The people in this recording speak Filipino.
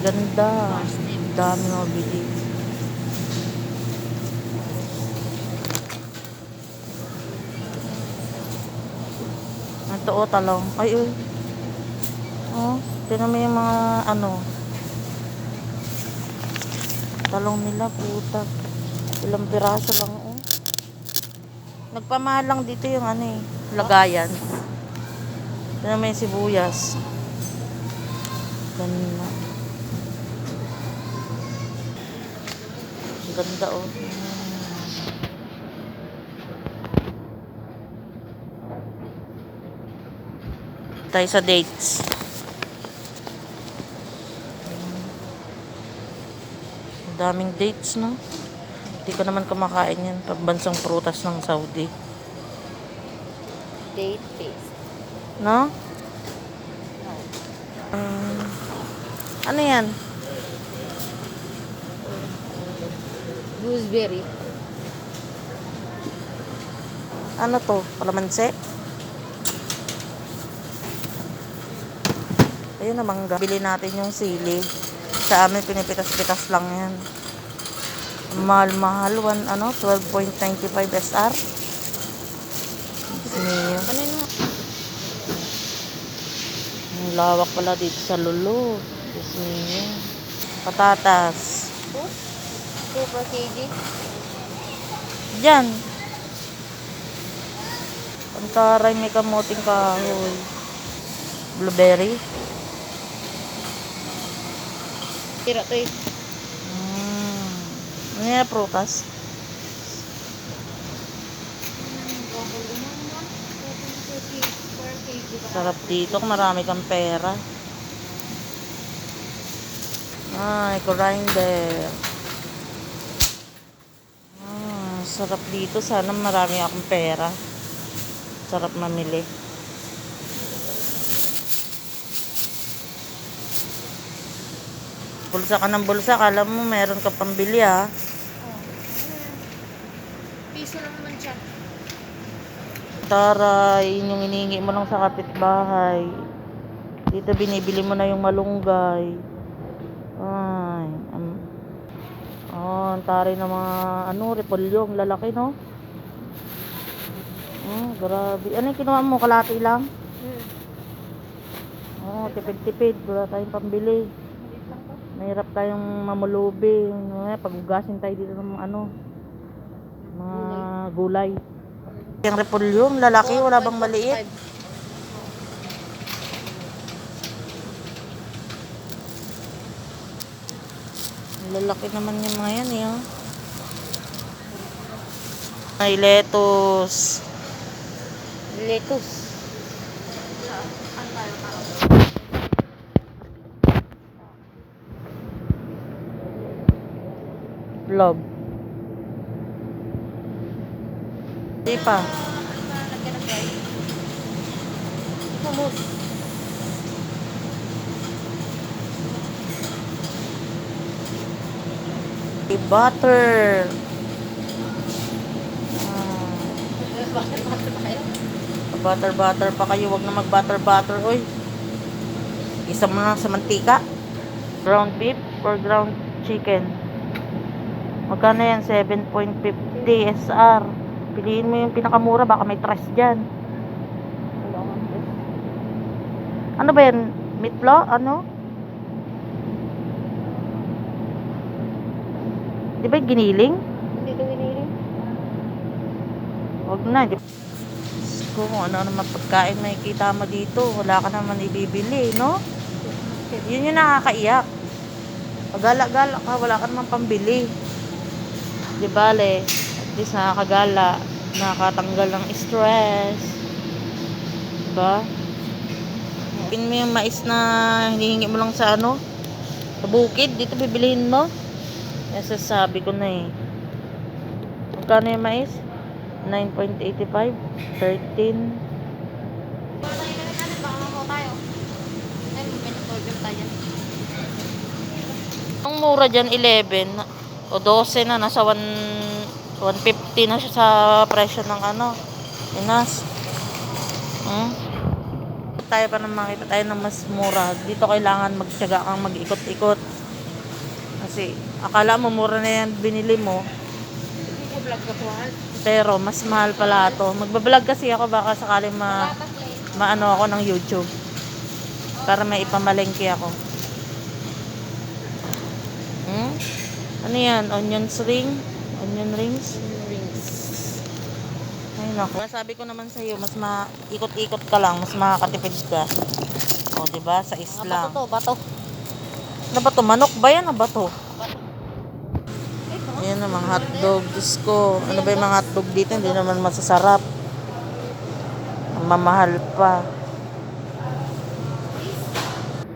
Ganda. Dami mga bili. Ito o, talong. Ay, uy. Oh, tingnan mo yung mga ano. Talong nila, puta. Ilang piraso lang, oh. Nagpamahal lang dito yung ano eh. Lagayan. Tingnan mo yung sibuyas. Ganda. Ganda, oh. Tayo sa dates. Daming dates, no? Hindi ko naman kumakain yan. Pambansang prutas ng Saudi. Date paste. No? Ano yan? Gooseberry. Ano to? Kalamansi? Ayun na, mangga. Bili natin yung sili. Sa amin, pinipitas-pitas lang yan. Mahal-mahal. 12.95 SR. Ano yun? Ang lawak pala dito sa Lulu. Disney. Patatas. 2 per kg. Diyan. Pantaray, may kamuting kahoy. Blueberry. Tira to eh. Ano yan, prutas? Sarap dito kung marami kang pera. Ay, coriander. Sarap dito. Sana marami akong pera. Sarap mamili. Bulsa ka ng bulsa. Kala mo meron ka pambili, ha? Piso lang naman siya. Taray, yun yung inihingi mo lang sa kapitbahay. Dito binibili mo na yung malunggay. Ay, ang taray ng mga repolyo, ang lalaki, no? Grabe. Ano yung kinuha mo? Kalati lang? Tipid-tipid. Wala tayong pambili. Mahirap tayong mamulubi. Pag-ugasin tayo dito ng mga gulay. Yung repolyo, ang lalaki, wala bang maliit? Lalaki naman yung mga yan, eh. Ay, lettuce. Lettuce. Love. Di pa. Hummus. Butter. Butter pa kayo. Huwag na mag-butter. Hoy. Isa mo na sa mantika. Ground beef or ground chicken? Magkano yan? 7.50 SR. Piliin mo yung pinakamura. Baka may trash dyan. Ano ba yan? Meatloaf? Ano? Di ba yung giniling? Hindi ko giniling. Huwag na. Kung ano naman pagkain makikita mo dito, wala ka naman ibibili, no? Yun yung nakakaiyak. Pagala-gala ka, wala ka naman pambili. Di bale, at least nakakagala, nakakatanggal ng stress. Diba? Pin mo yung mais na hinihingi mo lang sa sa bukid, dito bibilihin mo. Sasabi ko na eh. Magkano yung mais? 9.85, 13. Ang mura dyan, 11 o 12 na, nasa 150 na siya sa presyo ng Inas. tayo para makita tayo ng mas mura. Dito kailangan magtiyaga kang mag-ikot-ikot. Kasi akala mo mura na yan binili mo. Hindi ko vlog ka tuwal. Pero mas mahal pala ito. Magbablog kasi ako baka sakali maano ako ng YouTube. Para may ipamalengke ako. Ano yan? Onion ring? Onion rings? Rings. Ay naku. Sabi ko naman sa iyo, mas ikot-ikot ka lang, mas makakatipid ka. O, di ba? Sa islang. Bato to, bato. Ano ba to? Manok ba yan? Ano ba to? Ayan na mga hotdog. Diyos ko. Ano ba yung mga hotdog dito? Hindi naman masasarap. Ang mamahal pa.